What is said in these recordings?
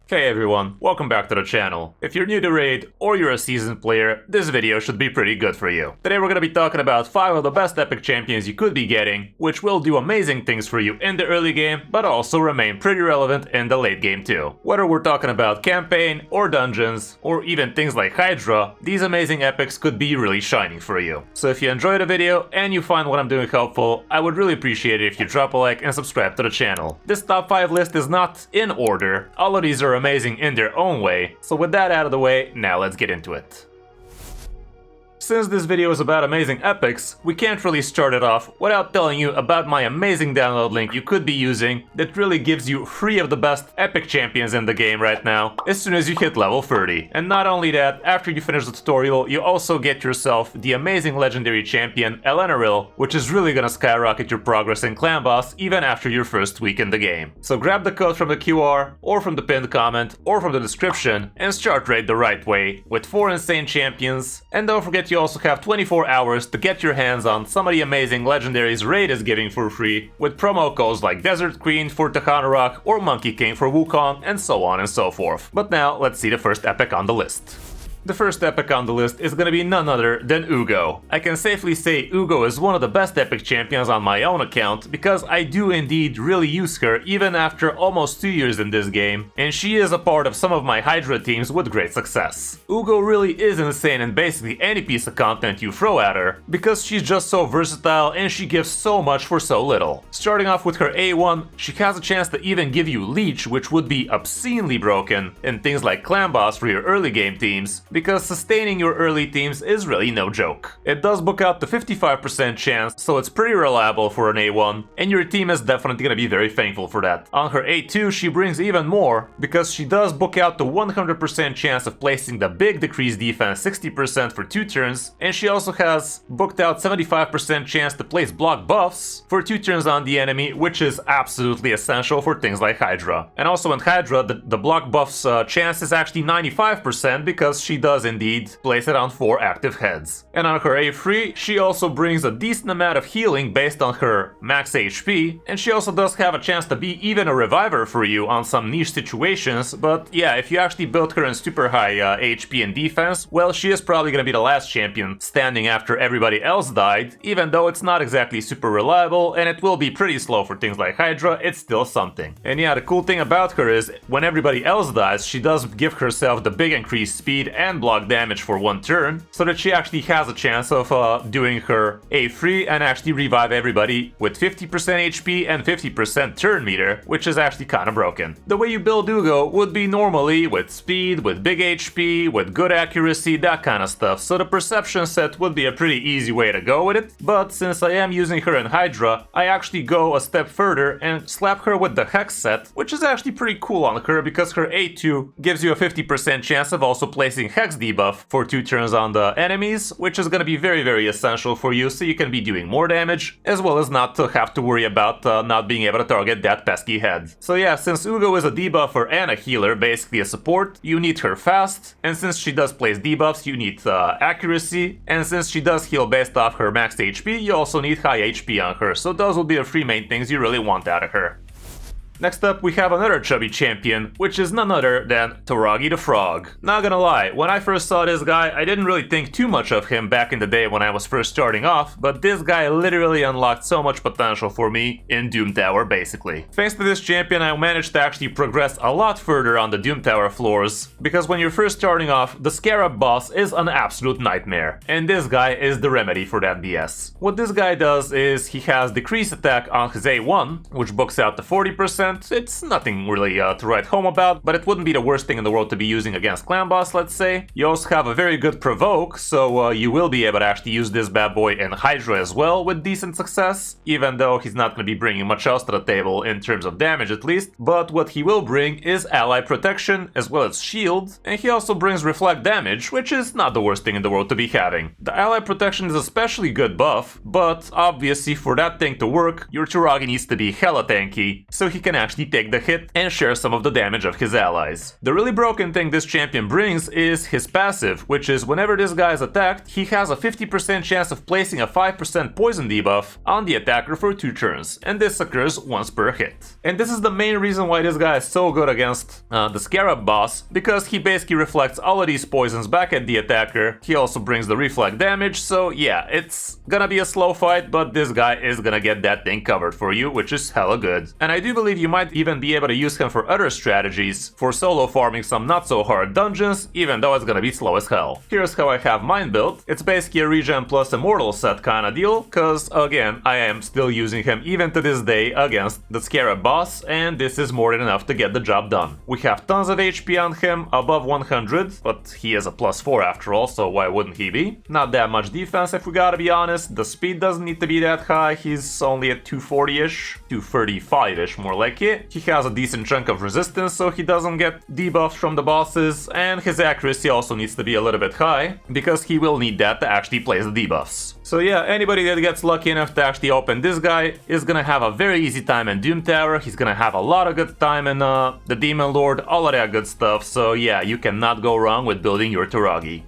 Hey everyone, welcome back to the channel. If you're new to Raid or you're a seasoned player, this video should be pretty good for you. Today we're gonna be talking about 5 of the best epic champions you could be getting, which will do amazing things for you in the early game, but also remain pretty relevant in the late game too. Whether we're talking about campaign or dungeons, or even things like Hydra, these amazing epics could be really shining for you. So if you enjoy the video and you find what I'm doing helpful, I would really appreciate it if you drop a like and subscribe to the channel. This top 5 list is not in order, all of these are amazing in their own way, so with that out of the way, now let's get into it. Since this video is about amazing epics, we can't really start it off without telling you about my amazing download link you could be using that really gives you 3 of the best epic champions in the game right now as soon as you hit level 30. And not only that, after you finish the tutorial, you also get yourself the amazing legendary champion Elenaril, which is really gonna skyrocket your progress in Clan Boss even after your first week in the game. So grab the code from the QR, or from the pinned comment, or from the description, and start Raid the right way with 4 insane champions. And don't forget you also have 24 hours to get your hands on some of the amazing legendaries Raid is giving for free, with promo codes like Desert Queen for Tagoar or Monkey King for Wukong, and so on and so forth. But now let's see the first epic on the list. The first epic on the list is gonna be none other than Uugo. I can safely say Uugo is one of the best epic champions on my own account, because I do indeed really use her even after almost 2 years in this game, and she is a part of some of my Hydra teams with great success. Uugo really is insane in basically any piece of content you throw at her, because she's just so versatile and she gives so much for so little. Starting off with her A1, she has a chance to even give you Leech, which would be obscenely broken in things like Clan Boss for your early game teams, because sustaining your early teams is really no joke. It does book out the 55% chance, so it's pretty reliable for an A1, and your team is definitely gonna be very thankful for that. On her A2 she brings even more, because she does book out the 100% chance of placing the big decreased defense 60% for 2 turns, and she also has booked out 75% chance to place block buffs for 2 turns on the enemy, which is absolutely essential for things like Hydra. And also in Hydra, the block buffs chance is actually 95%, because she does indeed place it on 4 active heads. And on her A3, she also brings a decent amount of healing based on her max HP, and she also does have a chance to be even a reviver for you on some niche situations, but yeah, if you actually build her in super high HP and defense, well, she is probably gonna be the last champion standing after everybody else died, even though it's not exactly super reliable, and it will be pretty slow for things like Hydra, it's still something. And yeah, the cool thing about her is, when everybody else dies, she does give herself the big increased speed and block damage for 1 turn, so that she actually has a chance of doing her A3 and actually revive everybody with 50% HP and 50% turn meter, which is actually kinda broken. The way you build Uugo would be normally with speed, with big HP, with good accuracy, that kind of stuff, so the perception set would be a pretty easy way to go with it, but since I am using her in Hydra, I actually go a step further and slap her with the Hex set, which is actually pretty cool on her, because her A2 gives you a 50% chance of also placing Hex debuff for 2 turns on the enemies, which is gonna be very essential for you, so you can be doing more damage, as well as not to have to worry about not being able to target that pesky head. So yeah, since Uugo is a debuffer and a healer, basically a support, you need her fast, and since she does place debuffs, you need accuracy, and since she does heal based off her max HP, you also need high HP on her, so those will be the 3 main things you really want out of her. Next up, we have another chubby champion, which is none other than Toragi the Frog. Not gonna lie, when I first saw this guy, I didn't really think too much of him back in the day when I was first starting off, but this guy literally unlocked so much potential for me in Doom Tower, basically. Thanks to this champion, I managed to actually progress a lot further on the Doom Tower floors, because when you're first starting off, the Scarab boss is an absolute nightmare, and this guy is the remedy for that BS. What this guy does is he has decreased attack on his A1, which books out to 40%. It's nothing really to write home about, but it wouldn't be the worst thing in the world to be using against Clan Boss, let's say. You also have a very good provoke, so you will be able to actually use this bad boy in Hydra as well with decent success, even though he's not going to be bringing much else to the table in terms of damage at least. But what he will bring is ally protection as well as shield, and he also brings reflect damage, which is not the worst thing in the world to be having. The ally protection is especially good buff, but obviously for that thing to work, your Toragi needs to be hella tanky, so he can can actually take the hit and share some of the damage of his allies. The really broken thing this champion brings is his passive, which is whenever this guy is attacked, he has a 50% chance of placing a 5% poison debuff on the attacker for 2 turns, and this occurs once per hit. And this is the main reason why this guy is so good against the Scarab boss, because he basically reflects all of these poisons back at the attacker. He also brings the reflect damage, so yeah, it's gonna be a slow fight, but this guy is gonna get that thing covered for you, which is hella good. And I do believe you might even be able to use him for other strategies, for solo farming some not so hard dungeons, even though it's gonna be slow as hell. Here's how I have mine built. It's basically a regen plus immortal set kinda deal, cause again, I am still using him even to this day against the Scarab boss, and this is more than enough to get the job done. We have tons of HP on him, above 100, but he is a +4 after all, so why wouldn't he be? Not that much defense if we gotta be honest. The speed doesn't need to be that high, he's only at 240-ish, 235-ish more like it. He has a decent chunk of resistance, so he doesn't get debuffs from the bosses, and his accuracy also needs to be a little bit high, because he will need that to actually place the debuffs. So yeah, anybody that gets lucky enough to actually open this guy is gonna have a very easy time in Doom Tower, he's gonna have a lot of good time in the Demon Lord, all of that good stuff, so yeah, you cannot go wrong with building your Toragi.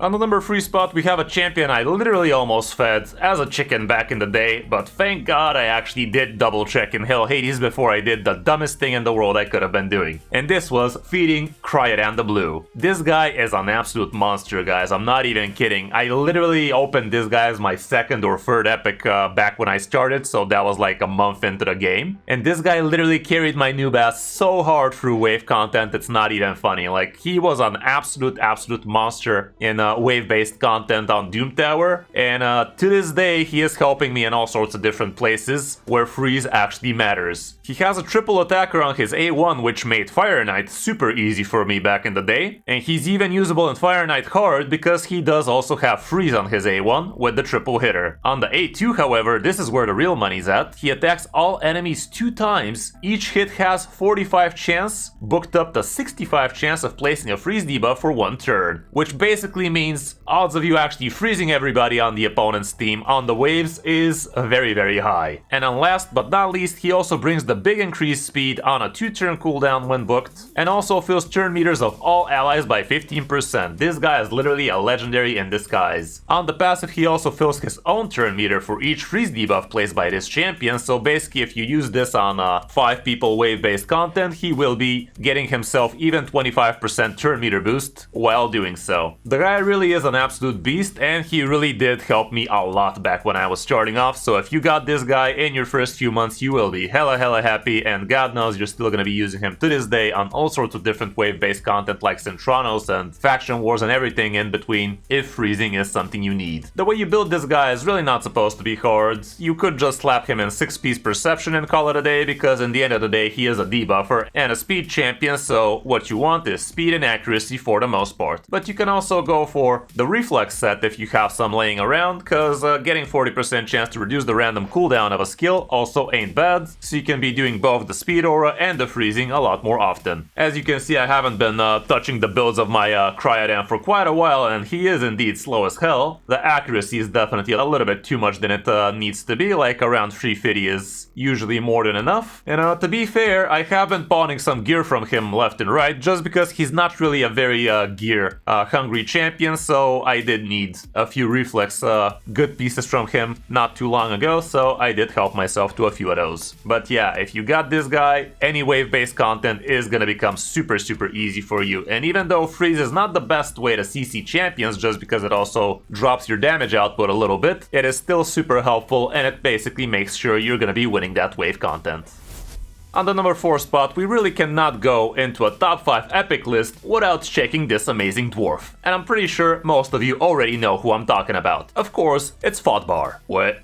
On the number 3 spot, we have a champion I literally almost fed as a chicken back in the day, but thank God I actually did double check in Hell Hades before I did the dumbest thing in the world I could have been doing. And this was feeding Criodan the Blue. This guy is an absolute monster, guys, I'm not even kidding. I literally opened this guy as my 2nd or 3rd epic back when I started, so that was like a month into the game. And this guy literally carried my noob ass so hard through wave content, it's not even funny. Like, he was an absolute monster in wave-based content on Doom Tower, and to this day he is helping me in all sorts of different places where freeze actually matters. He has a triple attacker on his A1, which made Fire Knight super easy for me back in the day, and he's even usable in Fire Knight hard because he does also have freeze on his A1 with the triple hitter. On the A2, however, this is where the real money's at. He attacks all enemies 2 times, each hit has 45 chance, booked up to 65 chance of placing a freeze debuff for 1 turn, which basically means odds of you actually freezing everybody on the opponent's team on the waves is very high. And then last but not least, he also brings the big increased speed on a 2-turn cooldown when booked, and also fills turn meters of all allies by 15%. This guy is literally a legendary in disguise. On the passive, he also fills his own turn meter for each freeze debuff placed by this champion, so basically if you use this on 5 people wave-based content, he will be getting himself even 25% turn meter boost while doing so. The guy really is an absolute beast, and he really did help me a lot back when I was starting off, so if you got this guy in your first few months, you will be hella happy, and God knows you're still gonna be using him to this day on all sorts of different wave-based content like Centranos and Faction Wars and everything in between, if freezing is something you need. The way you build this guy is really not supposed to be hard. You could just slap him in 6-piece Perception and call it a day, because in the end of the day he is a debuffer and a speed champion, so what you want is speed and accuracy for the most part. But you can also go for the reflex set if you have some laying around, cause getting 40% chance to reduce the random cooldown of a skill also ain't bad, so you can be doing both the speed aura and the freezing a lot more often. As you can see, I haven't been touching the builds of my Criodan for quite a while, and he is indeed slow as hell. The accuracy is definitely a little bit too much than it needs to be, like around 350 is usually more than enough. And to be fair, I have been pawning some gear from him left and right, just because he's not really a very gear hungry champion, so I did need a few reflex good pieces from him not too long ago, so I did help myself to a few of those. But yeah, if you got this guy, any wave-based content is gonna become super easy for you. And even though freeze is not the best way to CC champions, just because it also drops your damage output a little bit, it is still super helpful, and it basically makes sure you're gonna be winning that wave content. On the number 4 spot, we really cannot go into a top 5 epic list without checking this amazing dwarf. And I'm pretty sure most of you already know who I'm talking about. Of course, it's Fotbar. What?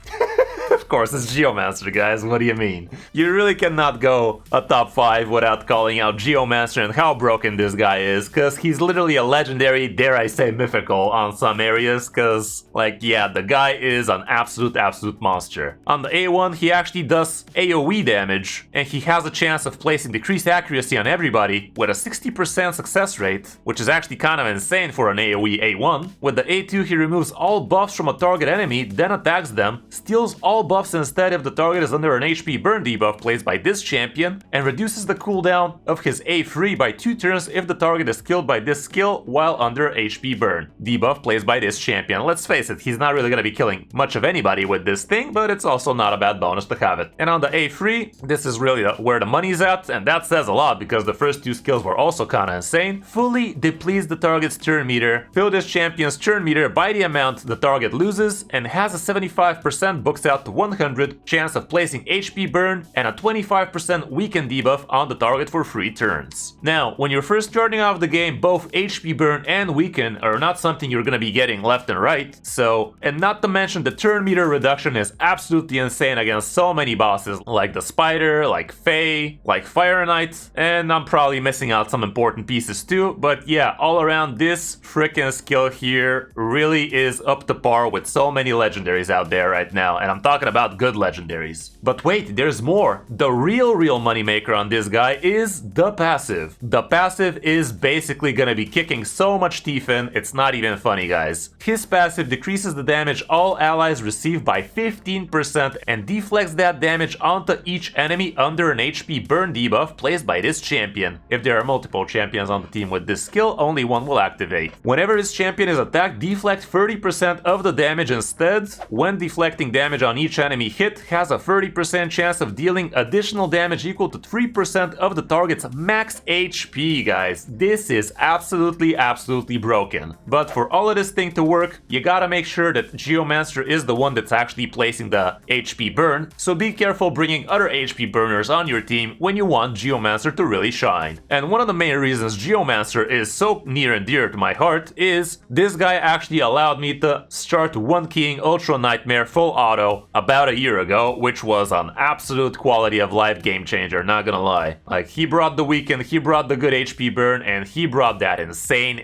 Of course, it's Geomancer, guys, what do you mean? You really cannot go a top 5 without calling out Geomancer and how broken this guy is, cause he's literally a legendary, dare I say mythical on some areas, cause, like, yeah, the guy is an absolute monster. On the A1, he actually does AoE damage, and he has a chance of placing decreased accuracy on everybody with a 60% success rate, which is actually kind of insane for an AoE A1. With the A2, he removes all buffs from a target enemy, then attacks them, steals all buffs buffs instead if the target is under an HP burn debuff placed by this champion, and reduces the cooldown of his A3 by 2 turns if the target is killed by this skill while under HP burn debuff placed by this champion. Let's face it, he's not really gonna be killing much of anybody with this thing, but it's also not a bad bonus to have it. And on the A3, this is really where the money's at, and that says a lot because the first 2 skills were also kinda insane. Fully depletes the target's turn meter, fill this champion's turn meter by the amount the target loses, and has a 75% books out to 100 chance of placing HP burn and a 25% weaken debuff on the target for 3 turns. Now, when you're first starting off the game, both HP burn and weaken are not something you're gonna be getting left and right, so, and not to mention the turn meter reduction is absolutely insane against so many bosses like the Spider, like Fayne, like Fire Knight, and I'm probably missing out some important pieces too, but yeah, all around this freaking skill here really is up to par with so many legendaries out there right now, and I'm talking about good legendaries. But wait, there's more. The real moneymaker on this guy is the passive. The passive is basically gonna be kicking so much teeth in, it's not even funny, guys. His passive decreases the damage all allies receive by 15% and deflects that damage onto each enemy under an HP burn debuff placed by this champion. If there are multiple champions on the team with this skill, only one will activate. Whenever this champion is attacked, deflect 30% of the damage instead. When deflecting damage on each enemy hit, has a 30% chance of dealing additional damage equal to 3% of the target's max HP, guys. This is absolutely broken. But for all of this thing to work, you gotta make sure that Geomancer is the one that's actually placing the HP burn, so be careful bringing other HP burners on your team when you want Geomancer to really shine. And one of the main reasons Geomancer is so near and dear to my heart is this guy actually allowed me to start one keying Ultra Nightmare full auto about a year ago, which was an absolute quality of life game changer, not gonna lie. Like, he brought the weaken, he brought the good HP burn, and he brought that insane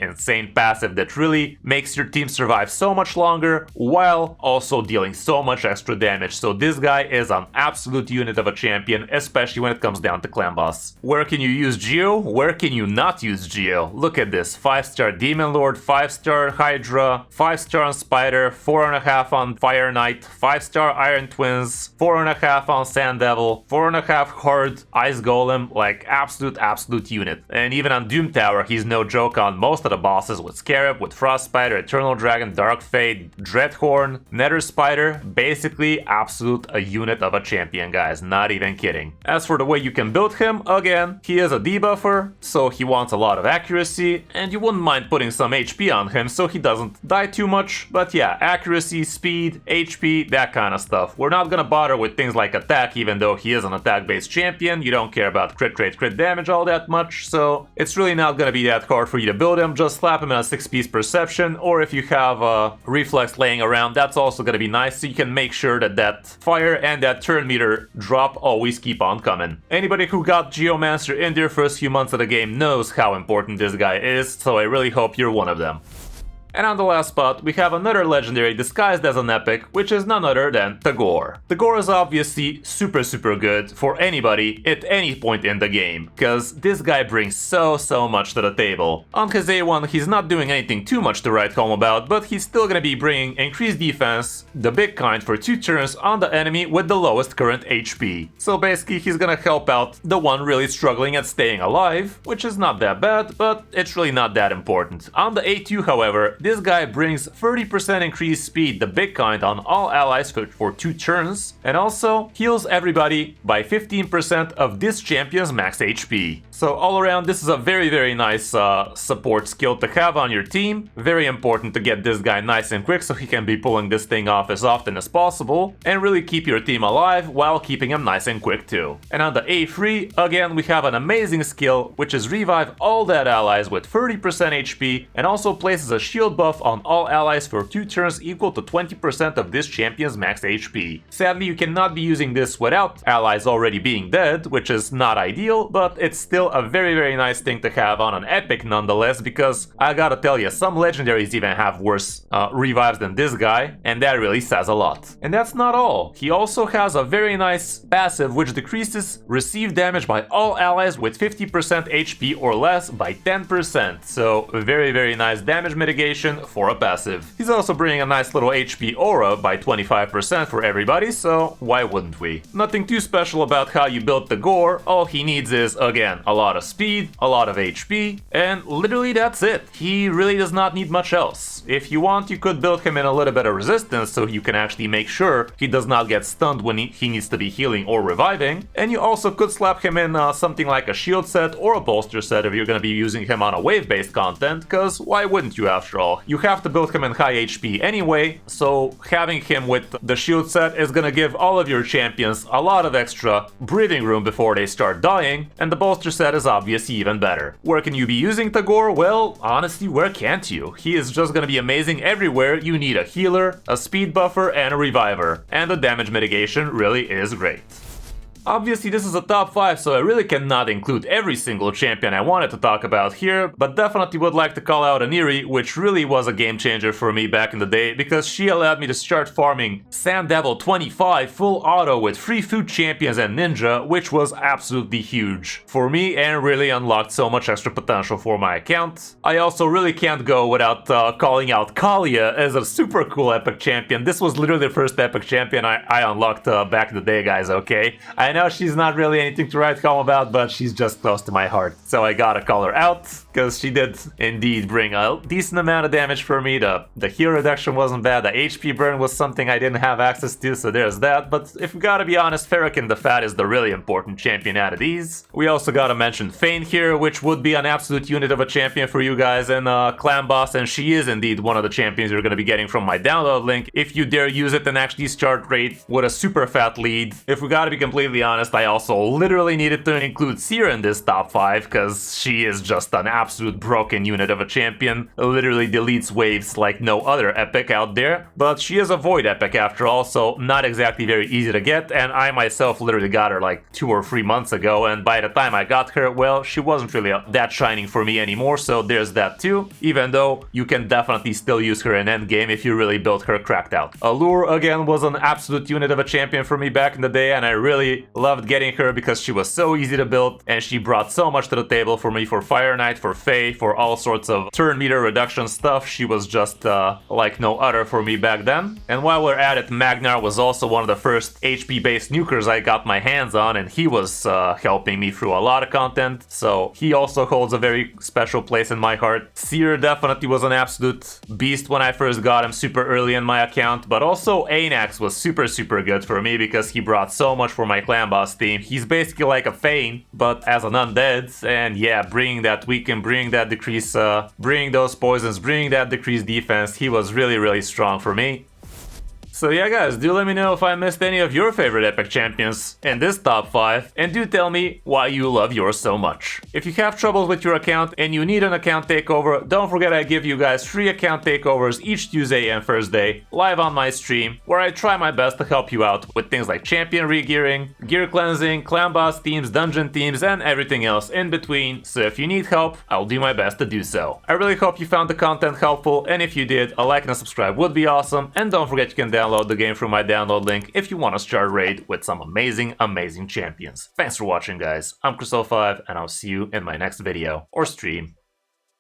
passive that really makes your team survive so much longer while also dealing so much extra damage. So this guy is an absolute unit of a champion, especially when it comes down to clan boss. Where can you use Geo? Where can you not use Geo? Look at this, 5-star Demon Lord, 5-star Hydra, 5-star on Spider, 4.5 on Fire Knight, 5-star Iron Twins, 4.5 on Sand Devil, 4.5 Horde, Ice Golem, like absolute unit. And even on Doom Tower, he's no joke on most of the bosses with Scarab, with Frost Spider, Eternal Dragon, Dark Fade, Dreadhorn, Nether Spider, basically absolute a unit of a champion, guys, not even kidding. As for the way you can build him, again, he is a debuffer, so he wants a lot of accuracy, and you wouldn't mind putting some HP on him so he doesn't die too much, but yeah, accuracy, speed, HP, that kind of stuff. We're not gonna bother with things like attack, even though he is an attack-based champion. You don't care about crit rate, crit damage all that much, so it's really not gonna be that hard for you to build him. Just slap him in a 6-piece perception, or if you have a reflex laying around, that's also gonna be nice, so you can make sure that that fire and that turn meter drop always keep on coming. Anybody who got Geomancer in their first few months of the game knows how important this guy is, so I really hope you're one of them. And on the last spot, we have another legendary disguised as an epic, which is none other than Tagoar. Tagoar is obviously super good for anybody at any point in the game, because this guy brings so much to the table. On his A1, he's not doing anything too much to write home about, but he's still gonna be bringing increased defense, the big kind, for 2 turns on the enemy with the lowest current HP. So basically, he's gonna help out the one really struggling at staying alive, which is not that bad, but it's really not that important. On the A2, however, this guy brings 30% increased speed, the big kind, on all allies for 2 turns, and also heals everybody by 15% of this champion's max HP. So all around, this is a very nice support skill to have on your team. Very important to get this guy nice and quick so he can be pulling this thing off as often as possible and really keep your team alive while keeping him nice and quick too. And on the A3, again, we have an amazing skill, which is revive all dead allies with 30% HP and also places a shield buff on all allies for 2 turns equal to 20% of this champion's max HP. Sadly, you cannot be using this without allies already being dead, which is not ideal, but it's still a very nice thing to have on an epic nonetheless, because I gotta tell you, some legendaries even have worse revives than this guy, and that really says a lot. And that's not all. He also has a very nice passive which decreases received damage by all allies with 50% HP or less by 10%. So very nice damage mitigation animation for a passive. He's also bringing a nice little HP aura by 25% for everybody, so why wouldn't we? Nothing too special about how you build Tagoar. All he needs is, again, a lot of speed, a lot of HP, and literally that's it. He really does not need much else. If you want, you could build him in a little bit of resistance so you can actually make sure he does not get stunned when he needs to be healing or reviving, and you also could slap him in something like a shield set or a bolster set if you're going to be using him on a wave-based content, because why wouldn't you after all? You have to build him in high HP anyway, so having him with the shield set is going to give all of your champions a lot of extra breathing room before they start dying, and the bolster set is obviously even better. Where can you be using Tagoar? Well, honestly, where can't you? He is just going to be amazing everywhere. You need a healer, a speed buffer, and a reviver, and the damage mitigation really is great. Obviously this is a top 5, so I really cannot include every single champion I wanted to talk about here, but definitely would like to call out Elenaril, which really was a game changer for me back in the day, because she allowed me to start farming Sand Devil 25 full auto with free food champions and ninja, which was absolutely huge for me and really unlocked so much extra potential for my account. I also really can't go without calling out Kalia as a super cool epic champion. This was literally the first epic champion I unlocked back in the day, guys, okay? I know she's not really anything to write home about, but she's just close to my heart, so I gotta call her out, because she did indeed bring a decent amount of damage for me. The heal reduction wasn't bad, the HP burn was something I didn't have access to, so there's that, but if we gotta be honest, Ferrican the Fat is the really important champion out of these. We also gotta mention Fayne here, which would be an absolute unit of a champion for you guys in Clan Boss, and she is indeed one of the champions you're gonna be getting from my download link, if you dare use it and actually start rate with a super fat lead. If we gotta be completely honest, I also literally needed to include Seer in this top 5, because she is just an absolute broken unit of a champion, literally deletes waves like no other epic out there, but she is a void epic after all, so not exactly very easy to get, and I myself literally got her like 2 or 3 months ago, and by the time I got her, well, she wasn't really that shining for me anymore, so there's that too, even though you can definitely still use her in endgame if you really built her cracked out. Allure, again, was an absolute unit of a champion for me back in the day, and I really loved getting her because she was so easy to build and she brought so much to the table for me for Fire Knight, for Faye, for all sorts of turn meter reduction stuff. She was just like no other for me back then. And while we're at it, Magnar was also one of the first HP based nukers I got my hands on, and he was helping me through a lot of content, so he also holds a very special place in my heart. Seer definitely was an absolute beast when I first got him super early in my account, but also Anax was super good for me because he brought so much for my clan boss team. He's basically like a Fayne, but as an undead, and yeah, bringing that weaken, bringing that decrease, bringing those poisons, bringing that decreased defense, he was really strong for me. So yeah guys, do let me know if I missed any of your favorite epic champions in this top 5, and do tell me why you love yours so much. If you have troubles with your account and you need an account takeover, don't forget I give you guys free account takeovers each Tuesday and Thursday live on my stream, where I try my best to help you out with things like champion regearing, gear cleansing, clan boss teams, dungeon teams, and everything else in between, so if you need help, I'll do my best to do so. I really hope you found the content helpful, and if you did, a like and a subscribe would be awesome, and don't forget you can download the game from my download link if you want to start raid with some amazing champions. Thanks for watching guys, I'm Crystal5, and I'll see you in my next video or stream.